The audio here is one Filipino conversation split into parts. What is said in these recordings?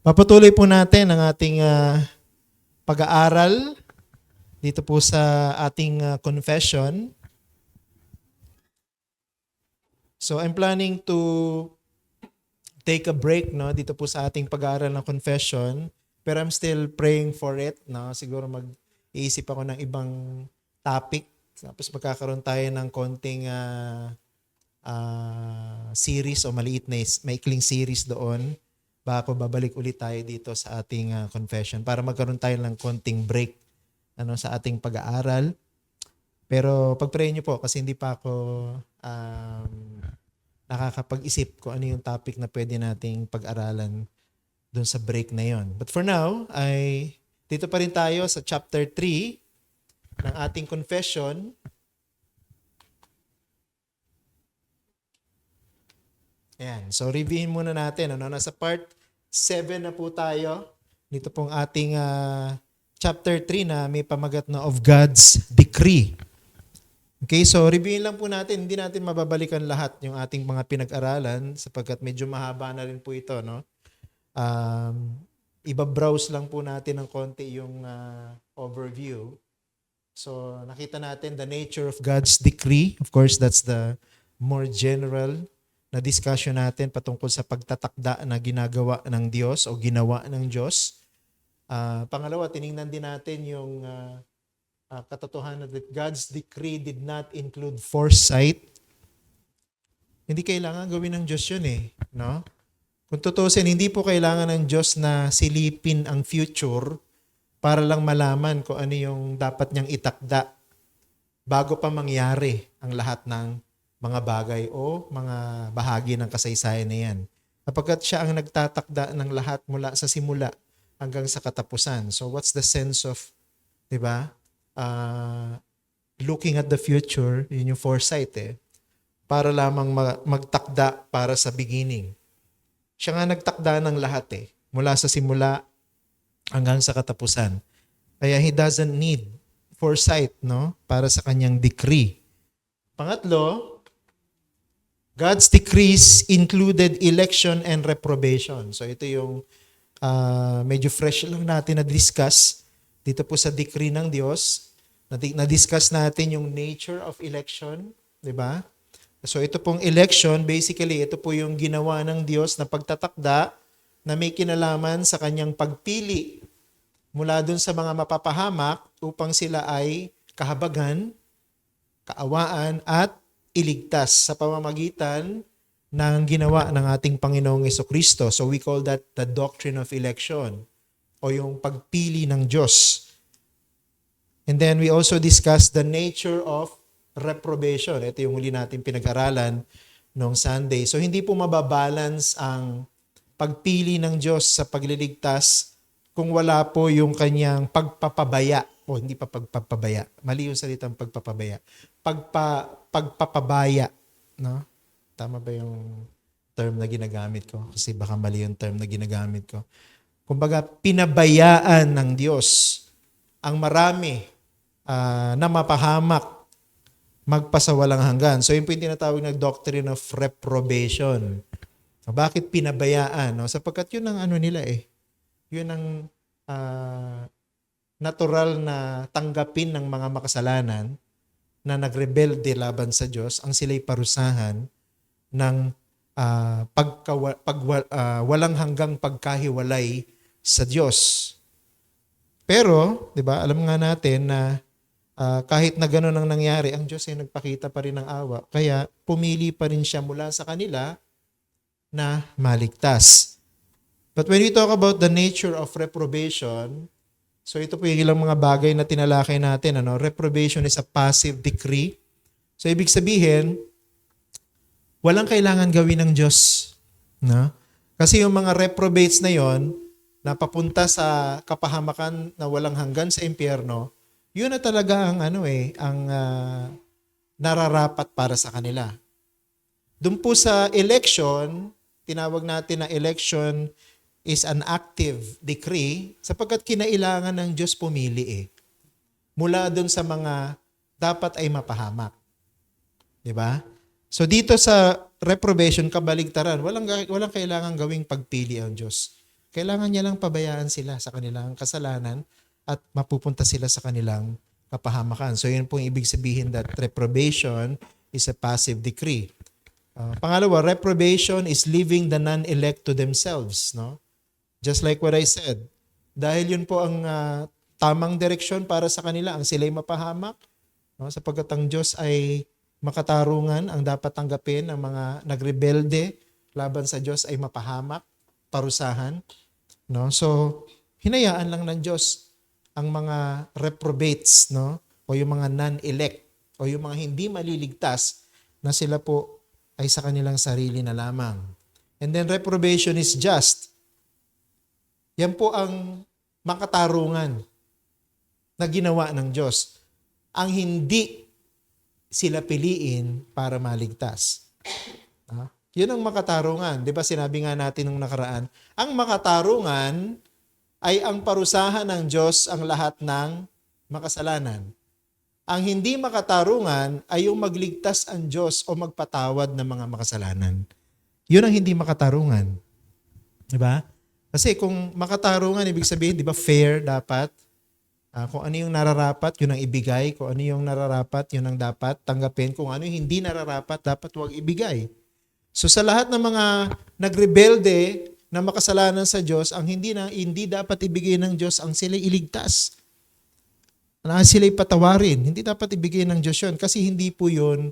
Papatuloy po natin ang ating pag-aaral dito po sa ating confession. So I'm planning to take a break dito po sa ating pag-aaral ng confession, pero I'm still praying for it. Siguro mag-iisip ako ng ibang topic. Tapos magkakaroon tayo ng konting series o maikling series doon. Baka babalik ulit tayo dito sa ating confession para magkaroon tayo ng konting break sa ating pag-aaral. Pero pag-pray niyo po kasi hindi pa ako nakakapag-isip kung ano yung topic na pwede nating pag-aralan doon sa break na yon. But for now, dito pa rin tayo sa chapter 3 ng ating confession. Ayan. So reviewin muna natin. Nasa part 7 na po tayo. Dito pong ating chapter 3 na may pamagat na of God's decree. Okay, so reviewin lang po natin. Hindi natin mababalikan lahat yung ating mga pinag-aralan sapagkat medyo mahaba na rin po ito. Iba-browse lang po natin ng konti yung overview. So nakita natin the nature of God's decree. Of course, that's the more general na discussion natin patungkol sa pagtatakda na ginagawa ng Diyos o ginawa ng Diyos. Pangalawa, tiningnan din natin yung katotohanan that God's decree did not include foresight. Hindi kailangan gawin ng Diyos yun no? Kung tutusin, hindi po kailangan ng Diyos na silipin ang future para lang malaman kung ano yung dapat niyang itakda bago pa mangyari ang lahat ng mga bagay o mga bahagi ng kasaysayan na yan. Kapagkat siya ang nagtatakda ng lahat mula sa simula hanggang sa katapusan. So what's the sense of, di ba? Looking at the future, yun yung foresight para lamang magtakda para sa beginning. Siya nga nagtakda ng lahat mula sa simula hanggang sa katapusan. Kaya he doesn't need foresight para sa kanyang decree. Pangatlo, God's decrees included election and reprobation. So ito yung medyo fresh lang natin na-discuss dito po sa decree ng Diyos. Na-discuss natin yung nature of election, di ba? So ito pong election, basically ito po yung ginawa ng Diyos na pagtatakda na may kinalaman sa kanyang pagpili mula dun sa mga mapapahamak upang sila ay kahabagan, kaawaan at iligtas sa pamamagitan ng ginawa ng ating Panginoong Jesucristo. So we call that the doctrine of election o yung pagpili ng Diyos. And then we also discussed the nature of reprobation. Ito yung huli natin pinag-aralan noong Sunday. So hindi po mababalance ang pagpili ng Diyos sa pagliligtas kung wala po yung kanyang pagpapabaya. O hindi pa pagpapabaya. Mali yung salitang pagpapabaya. Pagpapabaya. No? Tama ba yung term na ginagamit ko? Kasi baka mali yung term na ginagamit ko. Kumbaga, pinabayaan ng Diyos ang marami na mapahamak magpasawalang hanggan. So yun po yung tinatawag na doctrine of reprobation. So, bakit pinabayaan? No? Sapagkat yun ang nila Yun ang natural na tanggapin ng mga makasalanan na nagrebelde laban sa Diyos ang sila'y parusahan ng walang hanggang pagkahiwalay sa Diyos. Pero, di ba, alam nga natin na kahit na gano'n ang nangyari, ang Diyos ay nagpakita pa rin ng awa. Kaya pumili pa rin siya mula sa kanila na maligtas. But when we talk about the nature of reprobation, so ito po yung ilang mga bagay na tinalakay natin. Reprobation is a passive decree. So ibig sabihin, walang kailangan gawin ng Diyos. No? Kasi yung mga reprobates na yon na papunta sa kapahamakan na walang hanggan sa impyerno, yun na talaga ang nararapat para sa kanila. Doon po sa election, tinawag natin na election is an active decree sapagkat kinailangan ng Diyos pumili mula doon sa mga dapat ay mapahamak. Di ba? So dito sa reprobation, kabaligtaran, walang kailangan gawing pagpili ang Diyos. Kailangan niya lang pabayaan sila sa kanilang kasalanan at mapupunta sila sa kanilang kapahamakan. So yun po yung ibig sabihin that reprobation is a passive decree. Pangalawa, reprobation is leaving the non-elect to themselves. No? Just like what I said, dahil yun po ang tamang direksyon para sa kanila, ang sila'y mapahamak, no? Sapagkat ang Diyos ay makatarungan, ang dapat tanggapin ng mga nagrebelde laban sa Diyos ay mapahamak, parusahan. No? So, hinayaan lang ng Diyos ang mga reprobates, no? O yung mga non-elect o yung mga hindi maliligtas na sila po ay sa kanilang sarili na lamang. And then reprobation is just. Yan po ang makatarungan na ginawa ng Diyos. Ang hindi sila piliin para maligtas. Yun ang makatarungan. Di ba sinabi nga natin nung nakaraan, ang makatarungan ay ang parusahan ng Diyos ang lahat ng makasalanan. Ang hindi makatarungan ay yung magligtas ang Diyos o magpatawad ng mga makasalanan. Yun ang hindi makatarungan. Di ba? Kasi kung makatarungan, ibig sabihin, di ba, fair dapat. Kung ano yung nararapat, yun ang ibigay. Kung ano yung nararapat, yun ang dapat tanggapin. Kung ano yung hindi nararapat, dapat huwag ibigay. So sa lahat ng mga nagrebelde na makasalanan sa Diyos, ang hindi dapat ibigay ng Diyos ang sila'y iligtas. Na sila'y patawarin. Hindi dapat ibigay ng Diyos yun kasi hindi po yun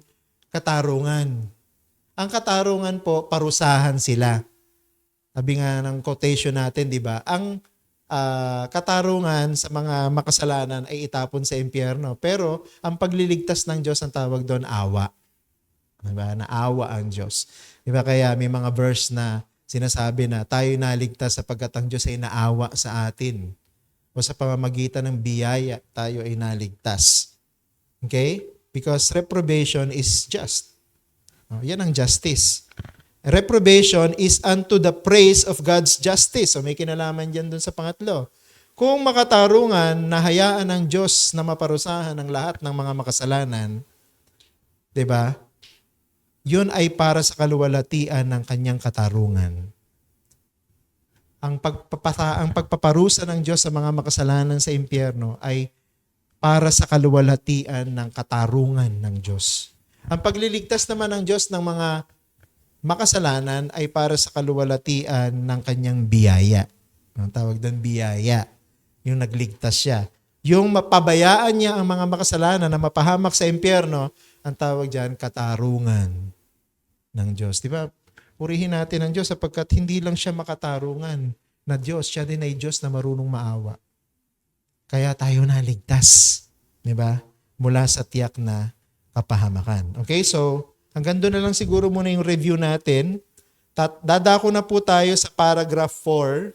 katarungan. Ang katarungan po, parusahan sila. Sabi nga ng quotation natin, di ba? Ang katarungan sa mga makasalanan ay itapon sa impyerno. Pero ang pagliligtas ng Diyos, ang tawag doon, awa. Diba? Naawa ang Diyos. Diba? Kaya may mga verse na sinasabi na tayo naligtas sapagkat ang Diyos ay naawa sa atin. O sa pamamagitan ng biyaya, tayo ay naligtas. Okay? Because reprobation is just. Yan ang justice. Reprobation is unto the praise of God's justice. So may kinalaman dyan dun sa pangatlo. Kung makatarungan, nahayaan ng Diyos na maparusahan ang lahat ng mga makasalanan, diba? Yun ay para sa kaluwalhatian ng kanyang katarungan. Ang pagpaparusa ng Diyos sa mga makasalanan sa impyerno ay para sa kaluwalhatian ng katarungan ng Diyos. Ang pagliligtas naman ng Diyos ng mga makasalanan ay para sa kaluwalhatian ng kanyang biyaya. Ang tawag doon biyaya. Yung nagligtas siya. Yung mapabayaan niya ang mga makasalanan na mapahamak sa impyerno, ang tawag diyan katarungan ng Diyos. Di ba? Purihin natin ang Diyos sapagkat hindi lang siya makatarungan na Diyos. Siya din ay Diyos na marunong maawa. Kaya tayo naligtas. Di ba? Mula sa tiyak na kapahamakan. Okay, so hanggang doon na lang siguro muna yung review natin. Dadako na po tayo sa paragraph 4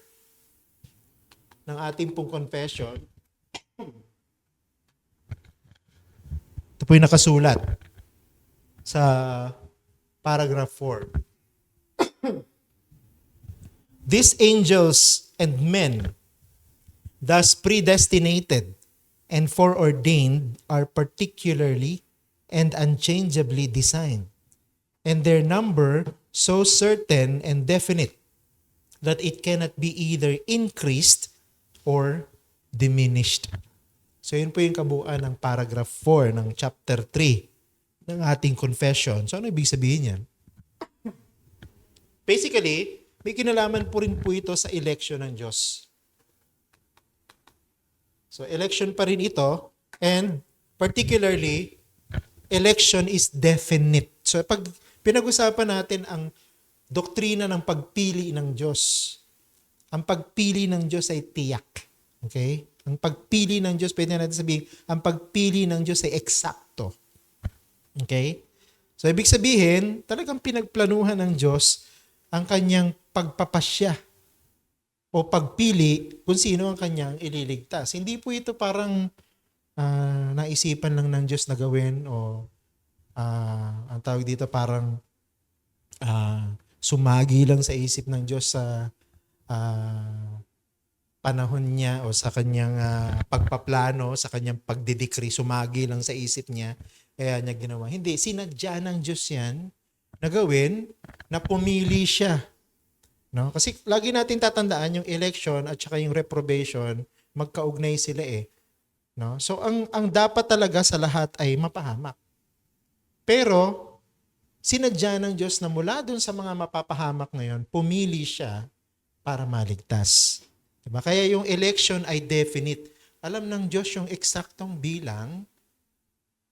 ng ating pong confession. Ito po yung nakasulat sa paragraph 4. These angels and men, thus predestinated and foreordained, are particularly and unchangeably designed, and their number so certain and definite that it cannot be either increased or diminished. So yun po yung kabuuan ng paragraph 4 ng chapter 3 ng ating confession. So ano ibig sabihin yan? Basically, may kinalaman po rin po ito sa election ng Diyos. So election pa rin ito, and particularly, election is definite. So pag pinag-usapan natin ang doktrina ng pagpili ng Diyos, ang pagpili ng Diyos ay tiyak. Okay? Ang pagpili ng Diyos, pwede natin sabihin, ang pagpili ng Diyos ay eksakto. Okay? So ibig sabihin, talagang pinagplanuhan ng Diyos ang kanyang pagpapasya o pagpili kung sino ang kanyang ililigtas. Hindi po ito parang naisipan lang ng Diyos na gawin o ang tawag dito parang sumagi lang sa isip ng Diyos sa panahon niya o sa kanyang pagpaplano, sa kanyang pagdidikri, sumagi lang sa isip niya, kaya niya ginawa. Hindi, sinadya ng Diyos yan na gawin, na pumili siya. No? Kasi lagi natin tatandaan yung election at saka yung reprobation, magkaugnay sila eh. No? So ang dapat talaga sa lahat ay mapahamak. Pero sinadya ng Diyos na mula dun sa mga mapapahamak na yun, pumili siya para maligtas. Diba? Kaya yung election ay definite. Alam ng Diyos yung eksaktong bilang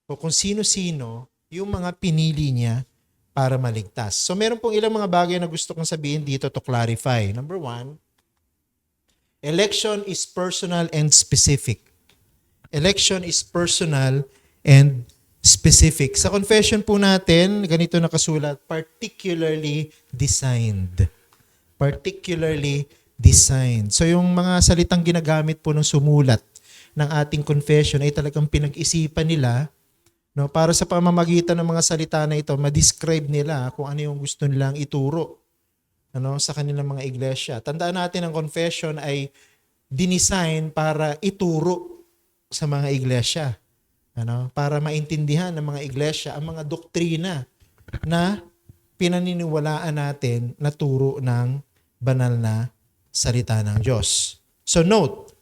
o kung sino-sino yung mga pinili niya para maligtas. So meron pong ilang mga bagay na gusto kong sabihin dito to clarify. Number one, election is personal and specific. Election is personal and specific. Sa confession po natin, ganito nakasulat, particularly designed. Particularly designed. So yung mga salitang ginagamit po ng sumulat ng ating confession ay talagang pinag-isipan nila, no, para sa pamamagitan ng mga salita na ito, ma-describe nila kung ano yung gusto nilang ituro, ano, sa kanilang mga iglesia. Tandaan natin ang confession ay dinesign para ituro sa mga iglesia. Ano, para maintindihan ng mga iglesia ang mga doktrina na pinaniniwalaan natin na turo ng banal na salita ng Diyos. So note,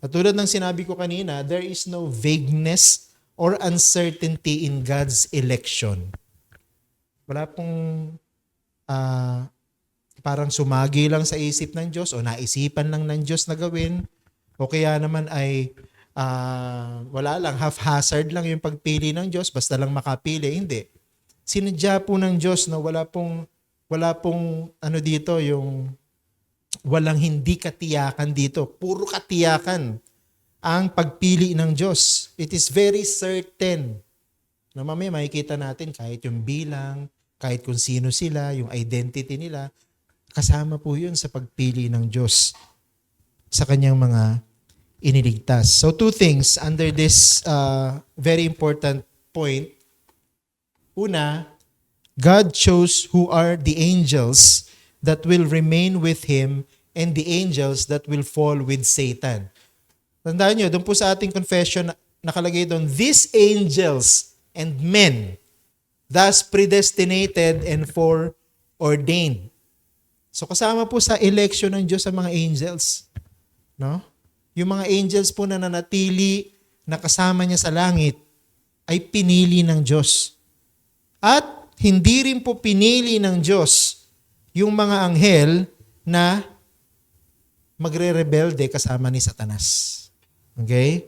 katulad ng sinabi ko kanina, there is no vagueness or uncertainty in God's election. Wala pong parang sumagi lang sa isip ng Diyos o naisipan lang ng Diyos na gawin o kaya naman ay wala lang, haphazard lang yung pagpili ng Diyos, basta lang makapili. Hindi. Sinadya po ng Diyos na wala pong ano dito, yung walang hindi katiyakan dito. Puro katiyakan ang pagpili ng Diyos. It is very certain. Na mamaya makikita natin kahit yung bilang, kahit kung sino sila, yung identity nila, kasama po yun sa pagpili ng Diyos sa kanyang mga iniligtas. So two things under this very important point. Una, God chose who are the angels that will remain with Him and the angels that will fall with Satan. Tandaan nyo, doon po sa ating confession, nakalagay doon, these angels and men, thus predestinated and foreordained. So kasama po sa election ng Diyos ang mga angels. No? Yung mga angels po na nanatili na kasama niya sa langit ay pinili ng Diyos. At hindi rin po pinili ng Diyos yung mga anghel na magre-rebelde kasama ni Satanas. Okay?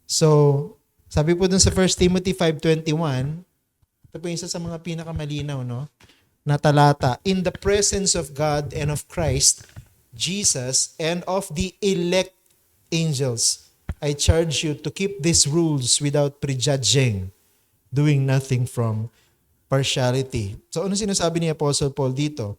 So, sabi po dun sa 1 Timothy 5:21, ito po isa sa mga pinakamalinaw, no? Na talata, in the presence of God and of Christ, Jesus, and of the elect angels, I charge you to keep these rules without prejudging, doing nothing from partiality. So ano sinasabi ni Apostle Paul dito?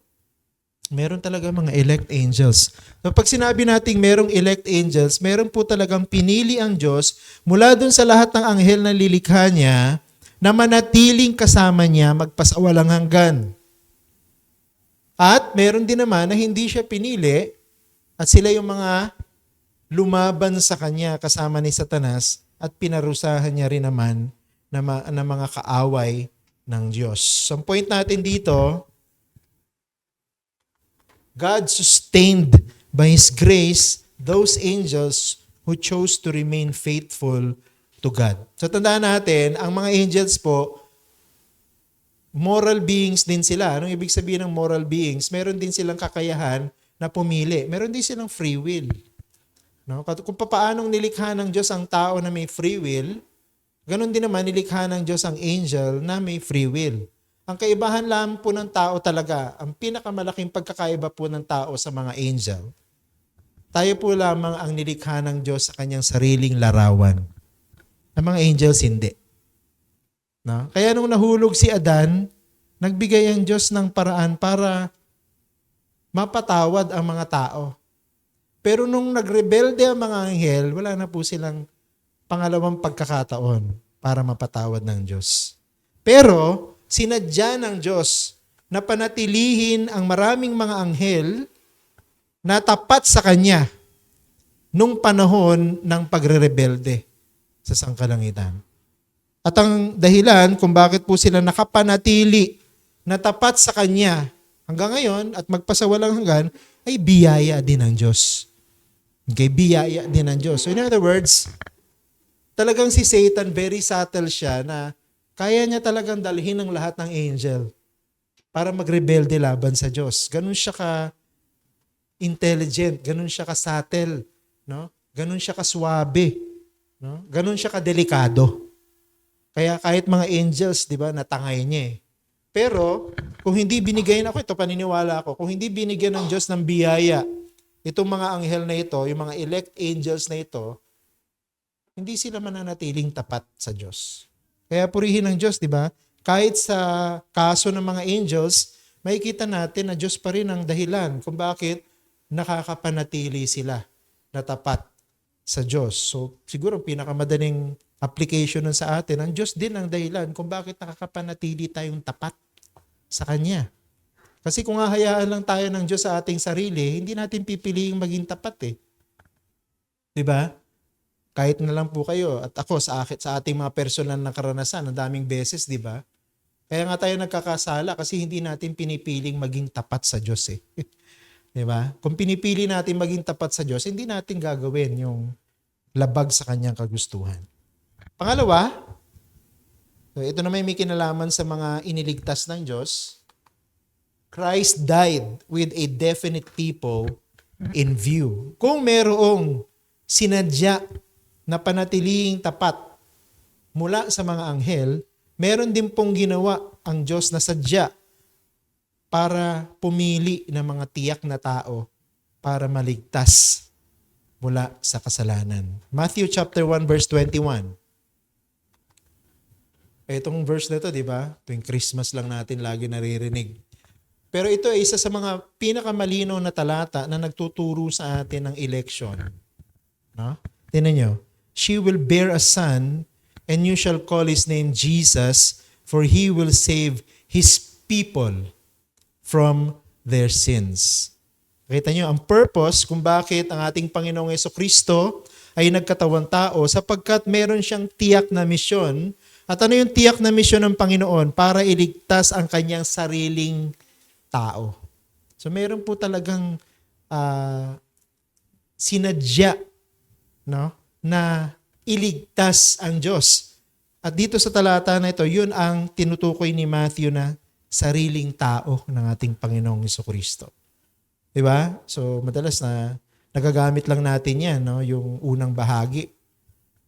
Meron talaga mga elect angels. So pag sinabi nating merong elect angels, meron po talagang pinili ang Diyos mula dun sa lahat ng anghel na lilikha niya na manatiling kasama niya magpasawalang hanggan. At meron din naman na hindi siya pinili at sila yung mga lumaban sa kanya kasama ni Satanas at pinarusahan niya rin naman na mga kaaway ng Diyos. So, ang point natin dito, God sustained by His grace those angels who chose to remain faithful to God. So, tandaan natin, ang mga angels po, moral beings din sila. Anong ibig sabihin ng moral beings? Meron din silang kakayahan na pumili. Meron din silang free will. No? Kung paanong nilikha ng Diyos ang tao na may free will, ganun din naman nilikha ng Diyos ang angel na may free will. Ang kaibahan lang po ng tao talaga, ang pinakamalaking pagkakaiba po ng tao sa mga angel, tayo po lamang ang nilikha ng Diyos sa kanyang sariling larawan. Ang mga angels hindi. No? Kaya nung nahulog si Adan, nagbigay ang Diyos ng paraan para mapatawad ang mga tao. Pero nung nagrebelde ang mga anghel, wala na po silang pangalawang pagkakataon para mapatawad ng Diyos. Pero sinadya ng Diyos na panatilihin ang maraming mga anghel na tapat sa Kanya nung panahon ng pagre-rebelde sa sangkalangitan. At ang dahilan kung bakit po sila nakapanatili na tapat sa Kanya hanggang ngayon at magpasawalang hanggan ay biyaya din ng Diyos. Okay, biyaya din ng Diyos. So in other words, talagang si Satan, very subtle siya na kaya niya talagang dalhin ang lahat ng angel para magrebelde laban sa Diyos. Ganun siya ka-intelligent, ganun siya ka-subtle, no? Ganun siya ka-suabe, no? Ganun siya ka-delikado. Kaya kahit mga angels, di ba, natangay niya eh. Pero kung hindi binigyan ako, ito paniniwala ako, kung hindi binigyan ng Diyos ng biyaya, itong mga anghel na ito, yung mga elect angels na ito, hindi sila mananatiling tapat sa Diyos. Kaya purihin ng Diyos, di ba? Kahit sa kaso ng mga angels, makikita natin na Diyos pa rin ang dahilan kung bakit nakakapanatili sila na tapat sa Diyos. So siguro pinakamadaling application nun sa atin, ang Diyos din ang dahilan kung bakit nakakapanatili tayong tapat sa Kanya. Kasi kung hahayaan lang tayo ng Diyos sa ating sarili, hindi natin pipiliing maging tapat eh. Diba? Kahit na lang po kayo at ako sa ating mga personal na karanasan, ang daming beses, di ba? Kaya nga tayo nagkakasala kasi hindi natin pinipiling maging tapat sa Diyos eh. Di ba? Kung pinipili natin maging tapat sa Diyos, hindi natin gagawin yung labag sa Kanyang kagustuhan. Pangalawa, so ito naman may kinalaman sa mga iniligtas ng Diyos. Christ died with a definite people in view. Kung merong sinadya na panatiling tapat mula sa mga anghel, meron din pong ginawa ang Diyos na sadya para pumili ng mga tiyak na tao para maligtas mula sa kasalanan. Matthew chapter 1 verse 21. Itong verse na ito, di ba? Tuwing Christmas lang natin lagi naririnig. Pero ito ay isa sa mga pinakamalinaw na talata na nagtuturo sa atin ng election. No? Tingnan nyo. She will bear a son, and you shall call his name Jesus, for he will save his people from their sins. Kita nyo, ang purpose kung bakit ang ating Panginoong Jesucristo ay nagkatawang tao sapagkat meron siyang tiyak na misyon. At ano yung tiyak na misyon ng Panginoon? Para iligtas ang kanyang sariling tao. So meron po talagang sinadya, no, na iligtas ang Diyos. At dito sa talata na ito, yun ang tinutukoy ni Matthew na sariling tao ng ating Panginoong Jesucristo. Diba? So madalas na nagagamit lang natin yan, no, yung unang bahagi.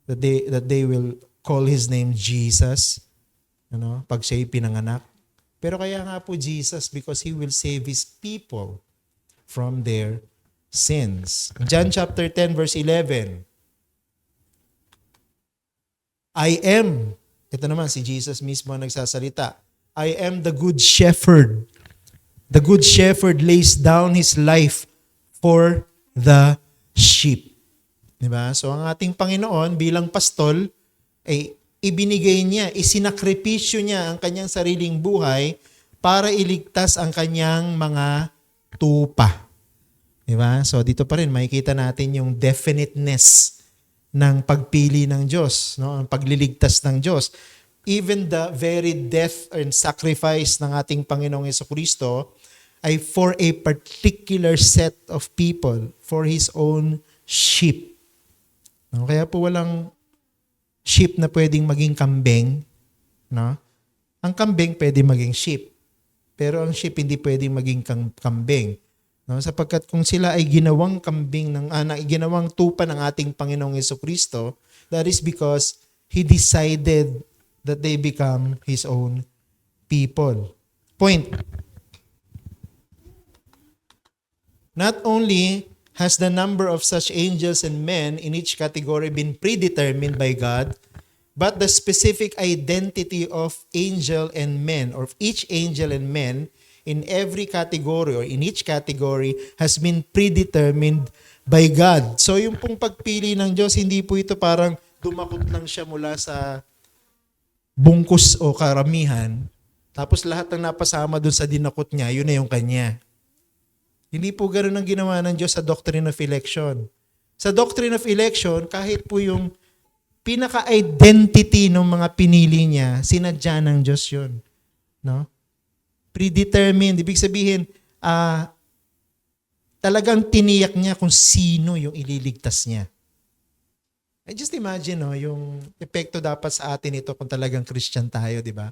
That they will call his name Jesus, ano, pag siya'y pinanganak. Pero kaya nga po Jesus, because He will save His people from their sins. John chapter 10 verse 11. I am, ito naman si Jesus mismo nagsasalita, I am the good shepherd. The good shepherd lays down his life for the sheep. Diba? So ang ating Panginoon bilang pastol, ay ibinigay niya, isinakripisyo niya ang kanyang sariling buhay para iligtas ang kanyang mga tupa. Diba? So dito pa rin makikita natin yung definiteness ng pagpili ng Diyos, no? Ang pagliligtas ng Diyos. Even the very death and sacrifice ng ating Panginoong Jesucristo ay for a particular set of people, for His own sheep. No? Kaya po walang sheep na pwedeng maging kambing, no? Ang kambing pwedeng maging sheep. Pero ang sheep hindi pwedeng maging kambing, no? Sapagkat kung sila ay ginawang kambing ginawang tupa ng ating Panginoong Jesucristo, that is because He decided that they become His own people. Point. Not only has the number of such angels and men in each category been predetermined by God, but the specific identity of angel and men, or of each angel and men in every category or in each category has been predetermined by God. So yung pong pagpili ng Diyos, hindi po ito parang dumakot lang siya mula sa bungkus o karamihan, tapos lahat ng napasama dun sa dinakot niya, yun na yung kanya. Hindi po ganoon ang ginawa ng Diyos sa doctrine of election. Sa doctrine of election, kahit po yung pinaka-identity ng mga pinili niya, sinadya ng Diyos yun. No? Predetermined. Ibig sabihin, talagang tiniyak niya kung sino yung ililigtas niya. I just imagine, no, yung epekto dapat sa atin ito kung talagang Christian tayo, di ba?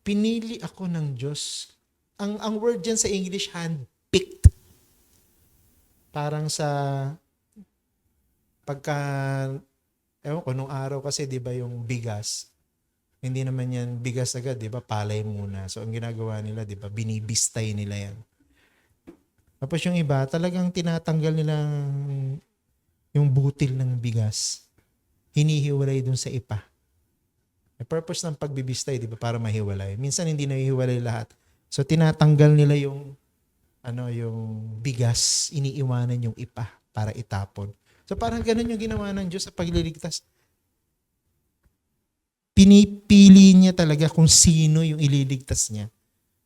Pinili ako ng Diyos. Ang word dyan sa English, handpicked. Parang sa pagka, ewan ko, nung araw kasi, di ba, yung bigas, hindi naman yan bigas agad, di ba? Palay muna. So, ang ginagawa nila, di ba? Binibistay nila yan. Tapos yung iba, talagang tinatanggal nila yung butil ng bigas. Hinihiwalay dun sa ipa. May purpose ng pagbibistay, di ba? Para mahiwalay. Minsan hindi nahihiwalay lahat. So, tinatanggal nila yung bigas, iniiwanan yung ipa para itapon. So, parang ganun yung ginawa ng Diyos sa pagliligtas. Pinipili niya talaga kung sino yung ililigtas niya.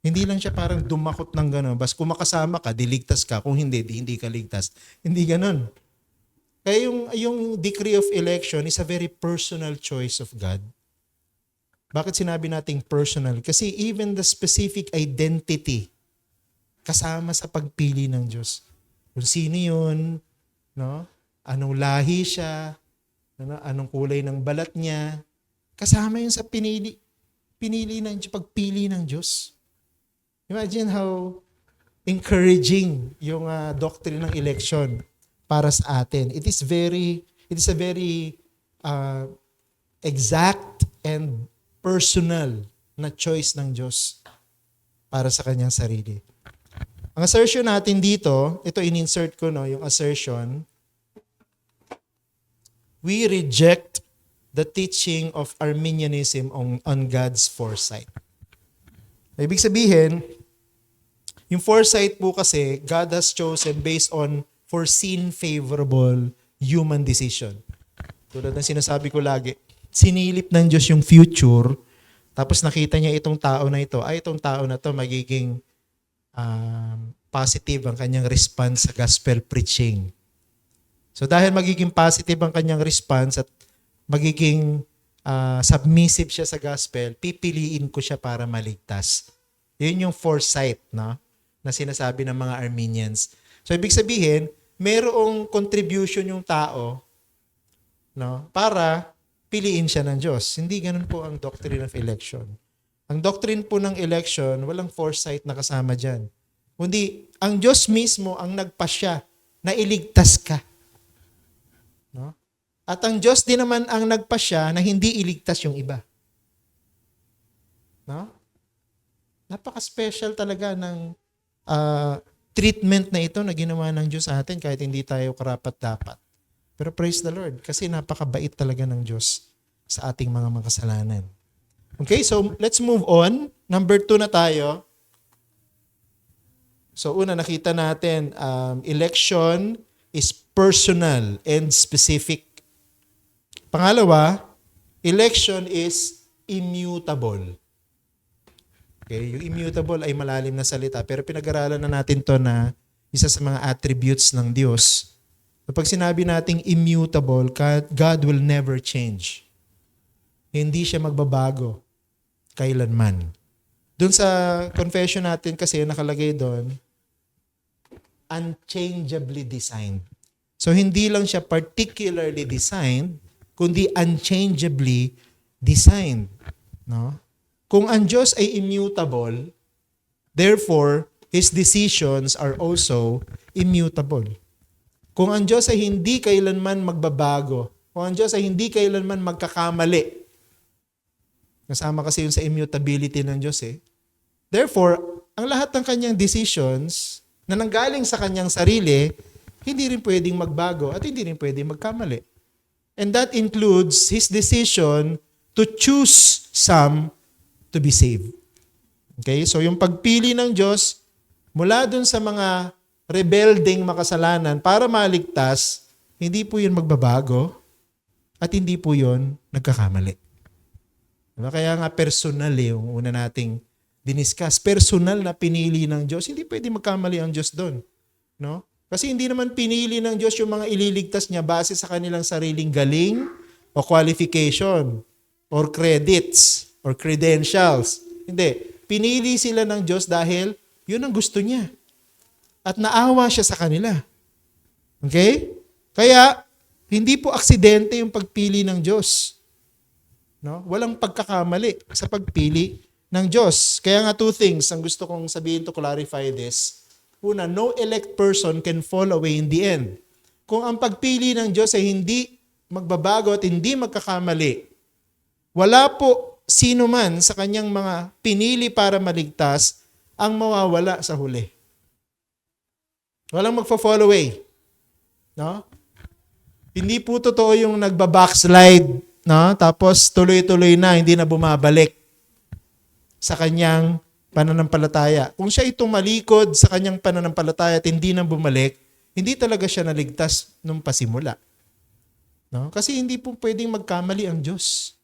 Hindi lang siya parang dumakot ng gano'n. Bas kung makasama ka, diligtas ka. Kung hindi, hindi ka ligtas. Hindi gano'n. Kaya yung decree of election is a very personal choice of God. Bakit sinabi nating personal? Kasi even the specific identity kasama sa pagpili ng Diyos. Kung sino yun, no? Anong lahi siya, anong kulay ng balat niya, kasama yun sa pagpili ng Diyos. Imagine how encouraging yung doctrine ng election para sa atin. It is a very exact and personal na choice ng Diyos para sa kanyang sarili. Ang assertion natin dito, ito in-insert ko, no, yung assertion, we reject the teaching of Arminianism on God's foresight. Ibig sabihin, yung foresight po kasi, God has chosen based on foreseen favorable human decision. Tulad ng sinasabi ko lagi, sinilip ng Diyos yung future, tapos nakita niya itong tao na ito, itong tao na to magiging positive ang kanyang response sa gospel preaching. So dahil magiging positive ang kanyang response at magiging submissive siya sa gospel, pipiliin ko siya para maligtas. Yun yung foresight, no, na sinasabi ng mga Arminians. So ibig sabihin, mayroong contribution yung tao, no, para piliin siya ng Diyos. Hindi ganun po ang doctrine of election. Ang doctrine po ng election, walang foresight na kasama dyan. Kundi, ang Diyos mismo ang nagpasya na iligtas ka. No? At ang Diyos din naman ang nagpasya na hindi iligtas yung iba. No? Napaka-special talaga ng treatment na ito na ginawa ng Diyos sa atin kahit hindi tayo karapat-dapat. Pero praise the Lord kasi napakabait talaga ng Diyos sa ating mga makasalanan. Okay, so let's move on. Number 2 na tayo. So una, nakita natin, election is personal and specific. Pangalawa, election is immutable. Okay, yung immutable ay malalim na salita, pero pinag-aralan na natin to na isa sa mga attributes ng Diyos. Kapag sinabi nating immutable, God will never change. Hindi siya magbabago kailanman. Doon sa confession natin kasi nakalagay doon, unchangeably designed. So hindi lang siya particularly designed, kundi unchangeably designed. No? Kung ang Diyos ay immutable, therefore, His decisions are also immutable. Kung ang Diyos ay hindi kailanman magbabago, kung ang Diyos ay hindi kailanman magkakamali, kasama kasi yun sa immutability ng Diyos eh. Therefore, ang lahat ng kanyang decisions na nanggaling sa kanyang sarili, hindi rin pwedeng magbago at hindi rin pwedeng magkamali. And that includes His decision to choose some to be saved. Okay? So yung pagpili ng Diyos mula dun sa mga rebelding makasalanan para maligtas, hindi po yun magbabago at hindi po yun nagkakamali. Diba? Kaya nga personal yung una nating diniscuss. Personal na pinili ng Diyos. Hindi pwede magkamali ang Diyos doon. No? Kasi hindi naman pinili ng Diyos yung mga ililigtas niya base sa kanilang sariling galing o qualification or credits or credentials. Hindi. Pinili sila ng Diyos dahil yun ang gusto niya. At naawa siya sa kanila. Okay? Kaya, hindi po aksidente yung pagpili ng Diyos. No? Walang pagkakamali sa pagpili ng Diyos. Kaya nga two things ang gusto kong sabihin to clarify this. Una, no elect person can fall away in the end. Kung ang pagpili ng Diyos ay hindi magbabago at hindi magkakamali, wala po sino man sa kanyang mga pinili para maligtas ang mawawala sa huli. Walang magfa-fall away. No? Hindi po totoo yung nagba-backslide, no? Tapos tuloy-tuloy na, hindi na bumabalik sa kanyang pananampalataya. Kung siya ay tumalikod sa kanyang pananampalataya at hindi na bumalik, hindi talaga siya naligtas nung pasimula. No? Kasi hindi po pwedeng magkamali ang Diyos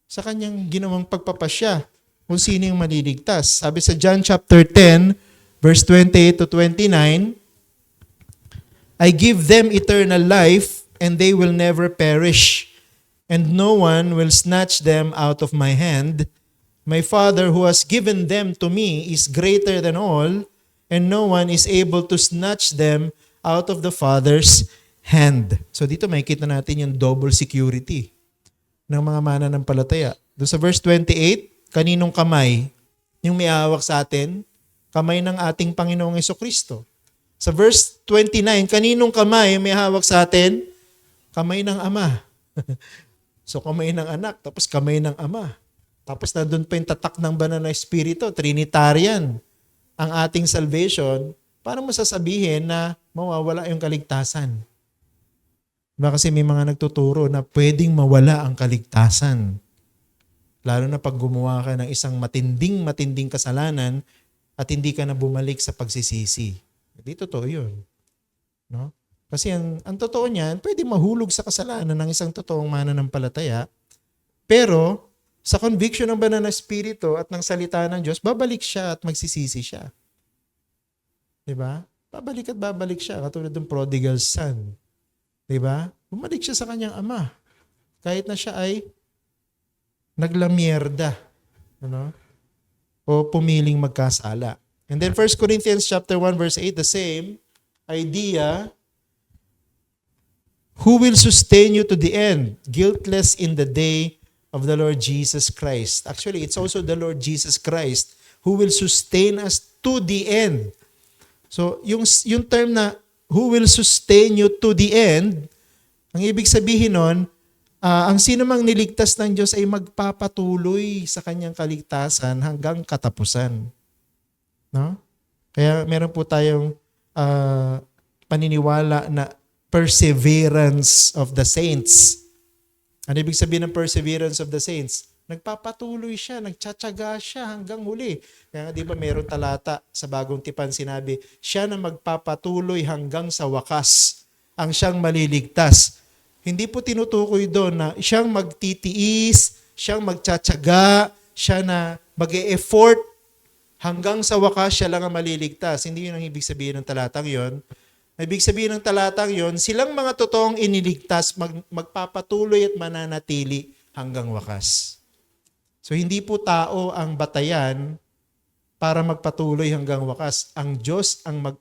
sa kanyang ginawang pagpapasya kung sino yung maliligtas. Sabi sa John chapter 10, verse 28 to 29, I give them eternal life, and they will never perish, and no one will snatch them out of my hand. My Father who has given them to me is greater than all, and no one is able to snatch them out of the Father's hand. So dito makikita natin yung double security ng mga mananampalataya. Doon sa verse 28, kaninong kamay yung may hawak sa atin? Kamay ng ating Panginoong Jesucristo. Sa verse 29, kaninong kamay may hawak sa atin? Kamay ng Ama. So kamay ng anak, tapos kamay ng Ama. Tapos nandun pa yung tatak ng banal na Espiritu, Trinitarian, ang ating salvation, para masasabihin na mawawala yung kaligtasan. Diba kasi may mga nagtuturo na pwedeng mawala ang kaligtasan. Lalo na pag gumawa ka ng isang matinding kasalanan at hindi ka na bumalik sa pagsisisi. Hindi totoo yun. No? Kasi ang totoo niyan, pwede mahulog sa kasalanan ng isang totoong mananampalataya. Pero sa conviction ng banal na Espiritu at ng salita ng Diyos, babalik siya at magsisisi siya. Diba? Babalik siya. Katulad ng prodigal son. Diba? Bumalik siya sa kanyang ama. Kahit na siya ay naglamierda. Ano? O pumiling magkasala. And then 1 Corinthians chapter 1 verse 8, the same idea. Who will sustain you to the end, guiltless in the day of the Lord Jesus Christ. Actually, it's also the Lord Jesus Christ who will sustain us to the end. So, yung term na who will sustain you to the end, ang ibig sabihin nun, ang sino mang niligtas ng Diyos ay magpapatuloy sa kanyang kaligtasan hanggang katapusan. No? Kaya meron po tayong paniniwala na perseverance of the saints. Ano ibig sabihin ng perseverance of the saints? Nagpapatuloy siya, nagtsatsaga siya hanggang huli. Kaya di ba mayroong talata sa Bagong Tipan sinabi, siya na magpapatuloy hanggang sa wakas ang siyang maliligtas. Hindi po tinutukoy doon na siyang magtitiis, siyang magtsatsaga, siya na mag-e-effort hanggang sa wakas siya lang ang maliligtas. Hindi yun ang ibig sabihin ng talatang yon. Ibig sabihin ng talatang yon, silang mga totoong iniligtas, magpapatuloy at mananatili hanggang wakas. So hindi po tao ang batayan para magpatuloy hanggang wakas. Ang Diyos ang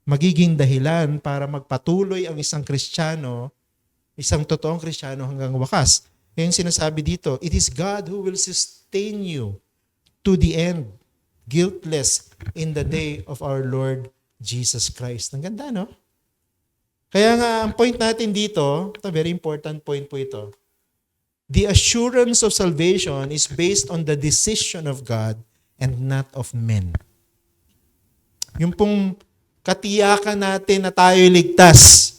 magiging dahilan para magpatuloy ang isang Kristiyano, isang totoong Kristiyano hanggang wakas. Yung sinasabi dito, it is God who will sustain you to the end, guiltless in the day of our Lord Jesus Christ. Ang ganda, no? Kaya nga, ang point natin dito, ito, very important point po ito. The assurance of salvation is based on the decision of God and not of men. Yung pong katiyakan natin na tayo'y ligtas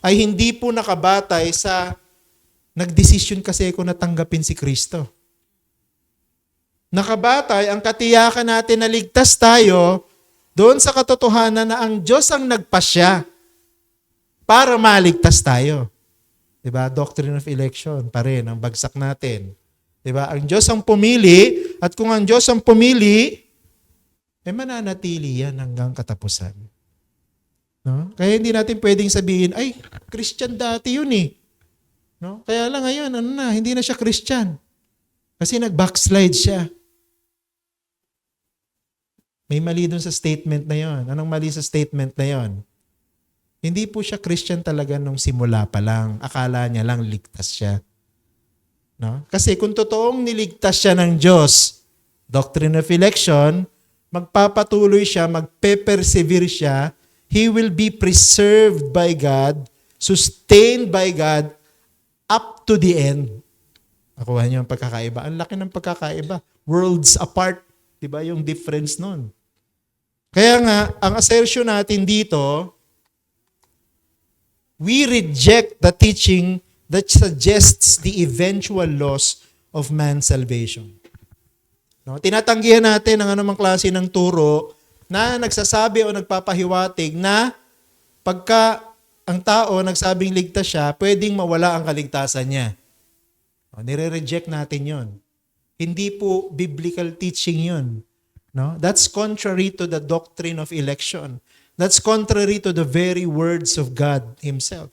ay hindi po nakabatay sa nagdesisyon kasi ako na tanggapin si Kristo. Nakabatay ang katiyakan natin na ligtas tayo doon sa katotohanan na ang Diyos ang nagpasya para maligtas tayo. Diba? Doctrine of election pa rin ang bagsak natin. Diba? Ang Diyos ang pumili at kung ang Diyos ang pumili, mananatili yan hanggang katapusan. No? Kaya hindi natin pwedeng sabihin, ay, Christian dati yun eh. No? Kaya lang ngayon, hindi na siya Christian. Kasi nag-backslide siya. May mali dun sa statement na yon. Anong mali sa statement na yon? Hindi po siya Christian talaga nung simula pa lang. Akala niya lang ligtas siya. No? Kasi kung totoong niligtas siya ng Diyos, doctrine of election, magpapatuloy siya, magpe-persevere siya, he will be preserved by God, sustained by God, up to the end. Nakuha niyo ang pagkakaiba. Ang laki ng pagkakaiba. Worlds apart. Diba yung difference nun? Kaya nga, ang assertion natin dito, we reject the teaching that suggests the eventual loss of man's salvation. No? Tinatanggihan natin ang anumang klase ng turo na nagsasabi o nagpapahiwatig na pagka ang tao nagsabing ligtas siya, pwedeng mawala ang kaligtasan niya. O, nire-reject natin yon. Hindi po biblical teaching yon. No? That's contrary to the doctrine of election. That's contrary to the very words of God Himself.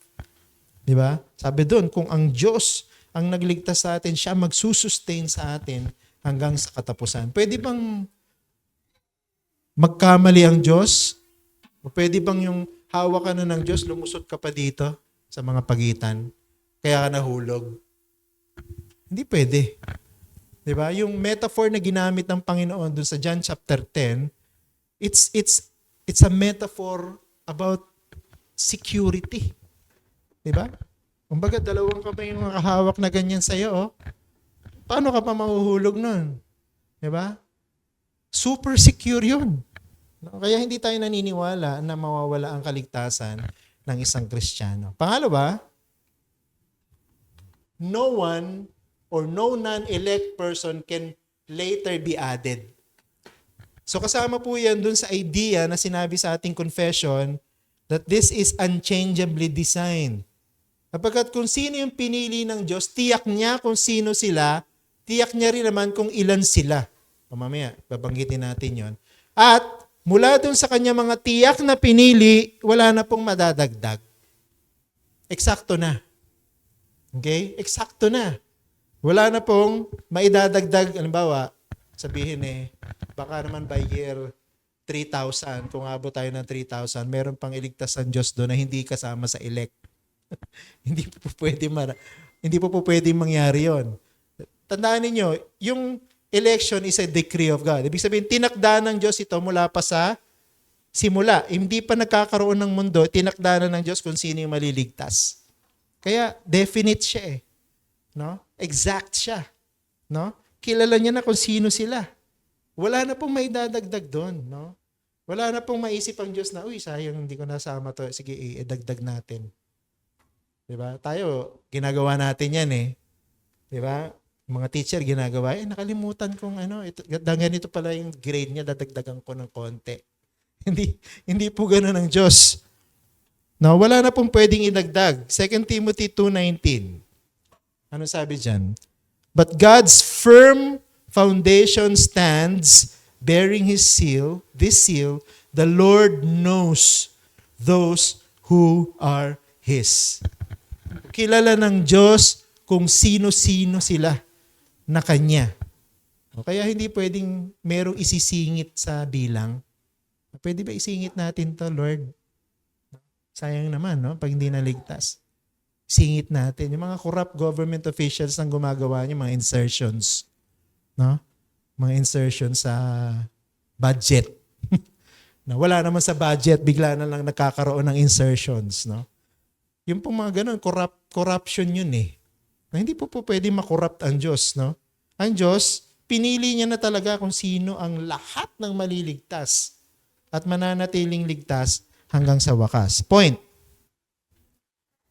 Di ba? Sabi doon, kung ang Diyos ang nagligtas sa atin, siya magsusustain sa atin hanggang sa katapusan. Pwede bang magkamali ang Diyos? O pwede bang yung hawak ka na ng Diyos, lumusot ka pa dito sa mga pagitan, kaya ka nahulog? Hindi pwede. Diba? Yung metaphor na ginamit ng Panginoon dun sa John chapter 10, it's a metaphor about security. Diba? Kumbaga, dalawang kamay yung nakahawak na ganyan sa'yo, oh. Paano ka pa mahuhulog nun? Diba? Super secure yun. No? Kaya hindi tayo naniniwala na mawawala ang kaligtasan ng isang Kristiyano. Pangalawa, no one or no non-elect person can later be added. So kasama po yan dun sa idea na sinabi sa ating confession that this is unchangeably designed. Kapagkat kung sino yung pinili ng Diyos, tiyak niya kung sino sila, tiyak niya rin naman kung ilan sila. O mamaya, babanggitin natin yon. At mula dun sa kanya mga tiyak na pinili, wala na pong madadagdag. Eksakto na. Okay? Eksakto na. Wala na pong maidadagdag. Halimbawa, sabihin baka naman by year 3,000, kung abot tayo ng 3,000, meron pang iligtas ang Diyos doon na hindi kasama sa elect. Hindi po pwede mangyari yon. Tandaan niyo, yung election is a decree of God. Ibig sabihin, tinakda ng Diyos ito mula pa sa simula. Hindi pa nagkakaroon ng mundo, tinakda na ng Diyos kung sino yung maliligtas. Kaya definite siya no? Exact siya, no? Kilala niya na kung sino sila. Wala na pong may dadagdag doon, no? Wala na pong maisip ang Diyos na, uy, sayang hindi ko nasama to. Sige, idagdag natin. 'Di ba? Tayo, ginagawa natin 'yan 'Di ba? Mga teacher ginagawa, nakalimutan kong ganito pala yung grade niya, dadagdagan ko ng konti. Hindi po ganoon ang Diyos. No, wala na pong pwedeng idagdag. 2 Timothy 2:19. Ano sabi diyan? But God's firm foundation stands, bearing His seal, this seal, the Lord knows those who are His. Kilala ng Diyos kung sino-sino sila na Kanya. Kaya hindi pwedeng merong isisingit sa bilang. Pwede ba isingit natin to, Lord? Sayang naman, no? Pag hindi naligtas. Singit natin. Yung mga corrupt government officials ang gumagawa niya, mga insertions. No? Mga insertions sa budget. Na wala naman sa budget, bigla na lang nakakaroon ng insertions. No? Yung pong mga ganun, corruption yun Na hindi po pwede makorrupt ang Diyos. No? Ang Diyos, pinili niya na talaga kung sino ang lahat ng maliligtas at mananatiling ligtas hanggang sa wakas. Point.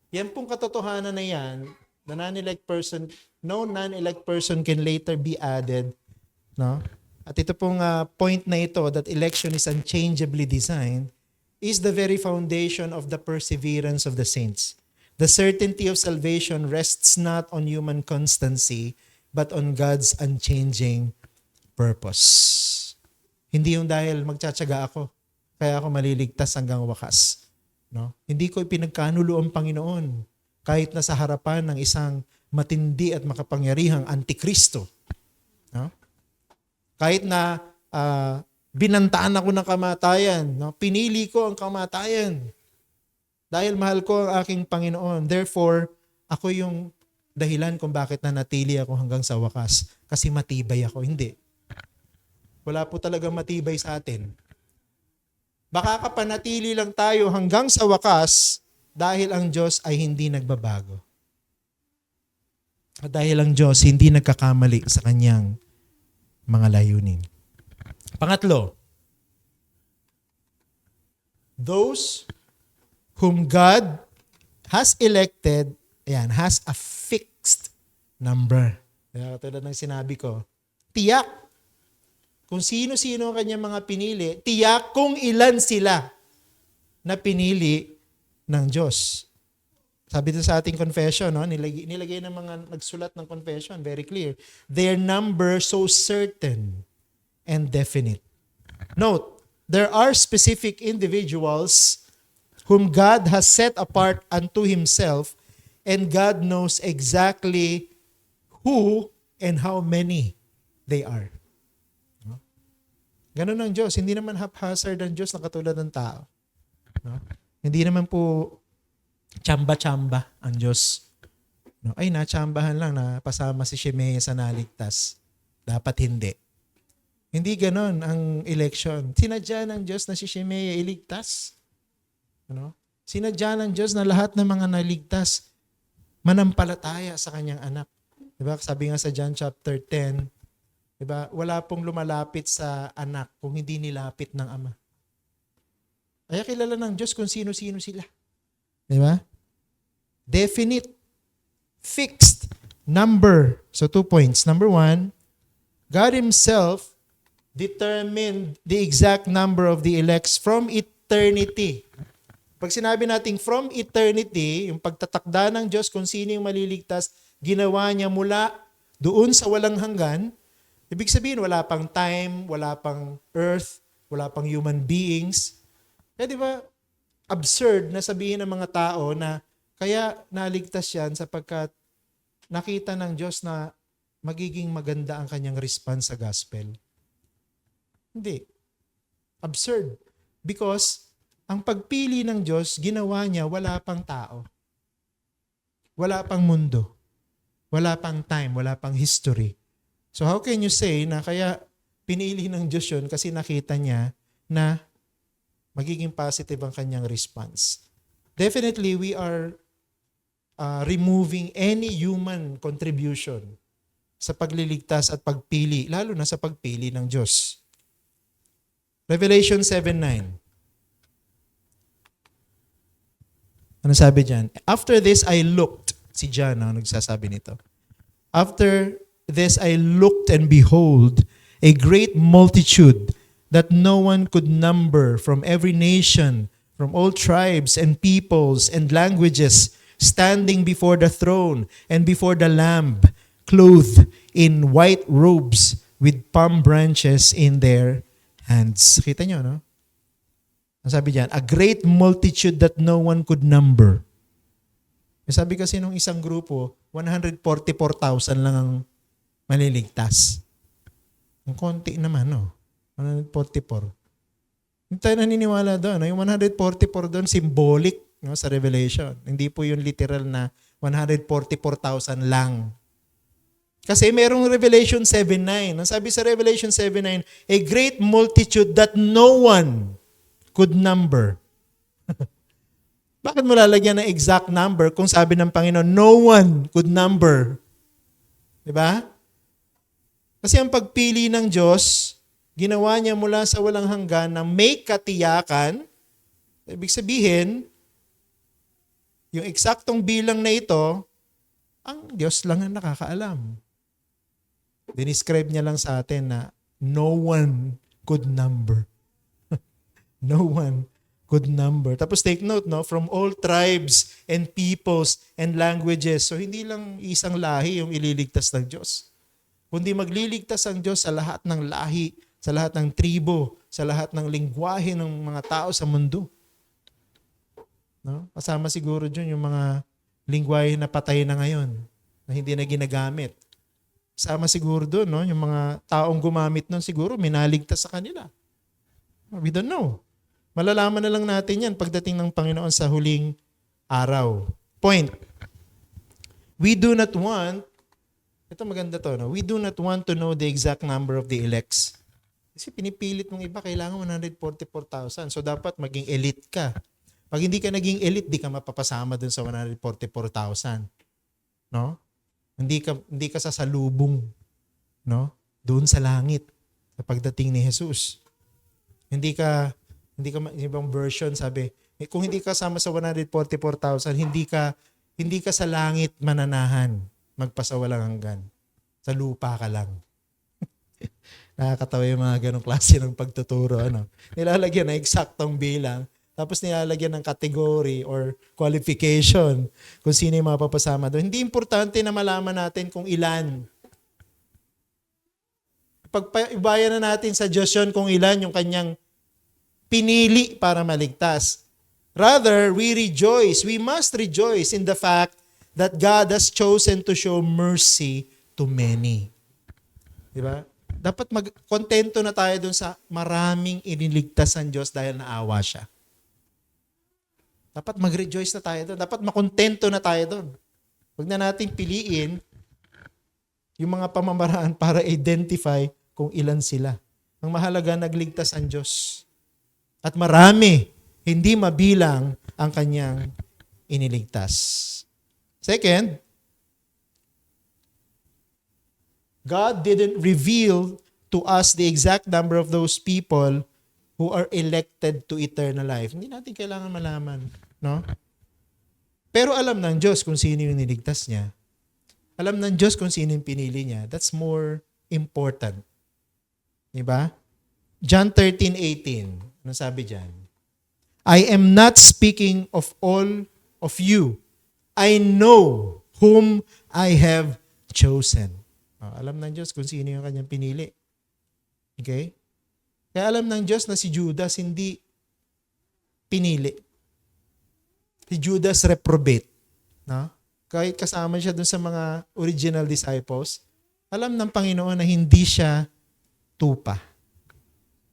Yan pong katotohanan na yan, no non-elect person can later be added. No? At ito pong point na ito, that election is unchangeably designed, is the very foundation of the perseverance of the saints. The certainty of salvation rests not on human constancy, but on God's unchanging purpose. Hindi yung dahil magtsatsaga ako, kaya ako maliligtas hanggang wakas. No? Hindi ko ipinagkanulo ang Panginoon kahit na sa harapan ng isang matindi at makapangyarihang antikristo. No? Kahit na Binantaan ako ng kamatayan. No? Pinili ko ang kamatayan. Dahil mahal ko ang aking Panginoon. Therefore, ako yung dahilan kung bakit nanatili ako hanggang sa wakas. Kasi matibay ako. Hindi. Wala po talagang matibay sa atin. Baka kapanatili lang tayo hanggang sa wakas dahil ang Diyos ay hindi nagbabago. At dahil ang Diyos hindi nagkakamali sa kanyang mga layunin. Pangatlo, those whom God has elected, has a fixed number. Kaya katulad ng sinabi ko, tiyak kung sino-sino ang kanyang mga pinili, tiyak kung ilan sila na pinili ng Diyos. Sabi dito sa ating confession, no? nilagay ng mga nagsulat ng confession, very clear. Their number so certain and definite. Note, there are specific individuals whom God has set apart unto Himself, and God knows exactly who and how many they are. Ganun ang Diyos. Hindi naman haphazard ang Diyos na katulad ng tao. No? Hindi naman po tsamba-tsamba ang Diyos. No? Ay, natsambahan lang na pasama si Shimei sa naligtas. Dapat hindi. Hindi ganon ang election. Sinadya ng Diyos na si Shimei iligtas. Ano? Sinadya ng Diyos na lahat ng mga naligtas manampalataya sa kanyang anak. Diba? Sabi nga sa John chapter 10, diba? Wala pong lumalapit sa anak kung hindi nilapit ng ama. Kaya kilala ng Diyos kung sino-sino sila. Diba? Definite, fixed number. So 2 points. Number 1, God Himself determined the exact number of the elects from eternity. Pag sinabi natin from eternity, yung pagtatakda ng Diyos kung sino yung maliligtas, ginawa niya mula doon sa walang hanggan. Ibig sabihin, wala pang time, wala pang earth, wala pang human beings. Kaya di ba, absurd na sabihin ng mga tao na kaya naligtas yan sapagkat nakita ng Diyos na magiging maganda ang kanyang response sa gospel. Hindi. Absurd. Because ang pagpili ng Diyos, ginawa niya wala pang tao. Wala pang mundo. Wala pang time, wala pang history. So how can you say na kaya pinili ng Diyos yun kasi nakita niya na magiging positive ang kanyang response? Definitely, we are removing any human contribution sa pagliligtas at pagpili, lalo na sa pagpili ng Diyos. Revelation 7:9. Ano sabi dyan? After this I looked. Si John ang nagsasabi nito. After this I looked, and behold, a great multitude that no one could number, from every nation, from all tribes and peoples and languages, standing before the throne and before the Lamb, clothed in white robes with palm branches in their hands. Kita nyo, no? Ang sabi diyan, a great multitude that no one could number. Sabi kasi nung isang grupo, 144,000 lang ang maliligtas. Ang konti naman, no? 144. Hindi tayo naniniwala doon. Yung 144 doon, symbolic, no, sa Revelation. Hindi po yung literal na 144,000 lang. Kasi merong Revelation 7:9. Ang sabi sa Revelation 7:9, a great multitude that no one could number. Bakit mo lalagyan ng exact number kung sabi ng Panginoon, no one could number? Diba? Kasi ang pagpili ng Diyos, ginawa niya mula sa walang hanggan na may katiyakan. Ibig sabihin, yung eksaktong bilang na ito, ang Diyos lang ang nakakaalam. Dinescribe niya lang sa atin na no one could number. No one could number. Tapos take note, no, from all tribes and peoples and languages. So hindi lang isang lahi yung ililigtas ng Diyos. Kundi magliligtas ang Diyos sa lahat ng lahi, sa lahat ng tribo, sa lahat ng lingwahe ng mga tao sa mundo. No? Kasama siguro dyan yung mga lingwahe na patay na ngayon, na hindi na ginagamit. Kasama siguro doon, no, yung mga taong gumamit nun siguro, minaligtas sa kanila. We don't know. Malalaman na lang natin yan pagdating ng Panginoon sa huling araw. Point. We do not want, ito maganda to, no? We do not want to know the exact number of the elects. Kasi pinipilit mong iba, kailangan 144,000. So dapat maging elite ka. Pag hindi ka naging elite, di ka mapapasama dun sa 144,000. No? Hindi ka sasalubong, no? Doon sa langit sa pagdating ni Jesus. Hindi ka ibang version sabi, kung hindi ka sama sa 144,000, hindi ka sa langit mananahan, magpasawalang hanggan. Sa lupa ka lang. Nakakatawa yung mga ganong klase ng pagtuturo. Nilalagyan ng eksaktong bilang, tapos nilalagyan ng category or qualification kung sino yung mapapasama doon. Hindi importante na malaman natin kung ilan. Pagbayan na natin sa Diyos yun kung ilan yung kanyang pinili para maligtas. Rather, we must rejoice in the fact that God has chosen to show mercy to many. Diba? Dapat kontento na tayo dun sa maraming iniligtas ng Diyos dahil naawa siya. Dapat mag-rejoice na tayo doon. Dapat makontento na tayo doon. Huwag na nating piliin yung mga pamamaraan para identify kung ilan sila. Ang mahalaga, nagligtas ang Diyos. At marami, hindi mabilang ang kanyang iniligtas. Second, God didn't reveal to us the exact number of those people who are elected to eternal life. Hindi natin kailangan malaman, no? Pero alam ng Diyos kung sino yung niligtas niya. Alam ng Diyos kung sino yung pinili niya. That's more important. Diba? John 13:18. Ano sabi diyan? I am not speaking of all of you. I know whom I have chosen. Alam ng Diyos kung sino yung kanyang pinili. Okay? Kaya alam ng Diyos na si Judas hindi pinili. Si Judas reprobate. No? Kahit kasama siya dun sa mga original disciples, alam ng Panginoon na hindi siya tupa.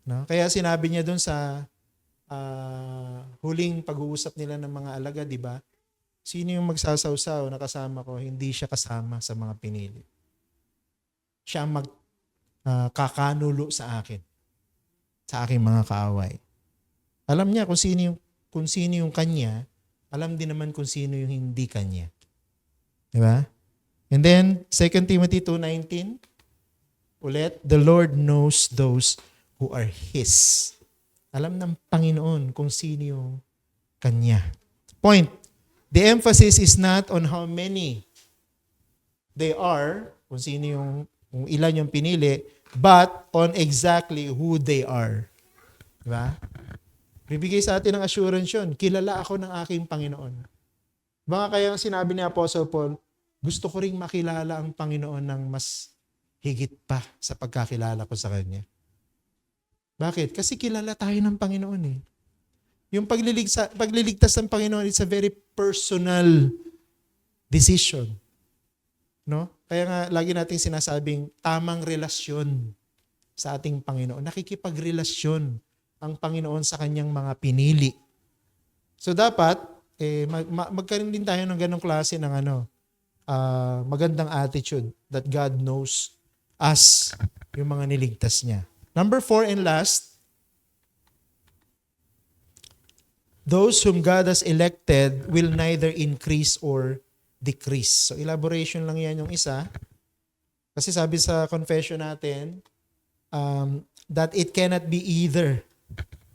No? Kaya sinabi niya dun sa huling pag-uusap nila ng mga alagad, di ba? Sino yung magsasawsaw na kasama ko? Hindi siya kasama sa mga pinili. Siya magkakanulo sa akin. Sa aking mga kaaway. Alam niya kung sino yung kanya, alam din naman kung sino yung hindi kanya. Di ba? And then, 2 Timothy 2:19, ulit, the Lord knows those who are His. Alam ng Panginoon kung sino yung kanya. Point, the emphasis is not on how many they are, kung ilan yung pinili, but on exactly who they are. Diba? Bibigay sa atin ng assurance yun. Kilala ako ng aking Panginoon. Baka kaya sinabi ni Apostle Paul, gusto ko ring makilala ang Panginoon ng mas higit pa sa pagkakilala ko sa Kanya. Bakit? Kasi kilala tayo ng Panginoon eh. Yung pagliligtas ng Panginoon, it's a very personal decision. No? Kaya nga, lagi nating sinasabing tamang relasyon sa ating Panginoon. Nakikipagrelasyon ang Panginoon sa kanyang mga pinili. So dapat, magkaroon din tayo ng ganong klase ng magandang attitude that God knows us, yung mga niligtas niya. Number 4 and last, those whom God has elected will neither increase or decrease. So elaboration lang yan yung isa. Kasi sabi sa confession natin, that it cannot be either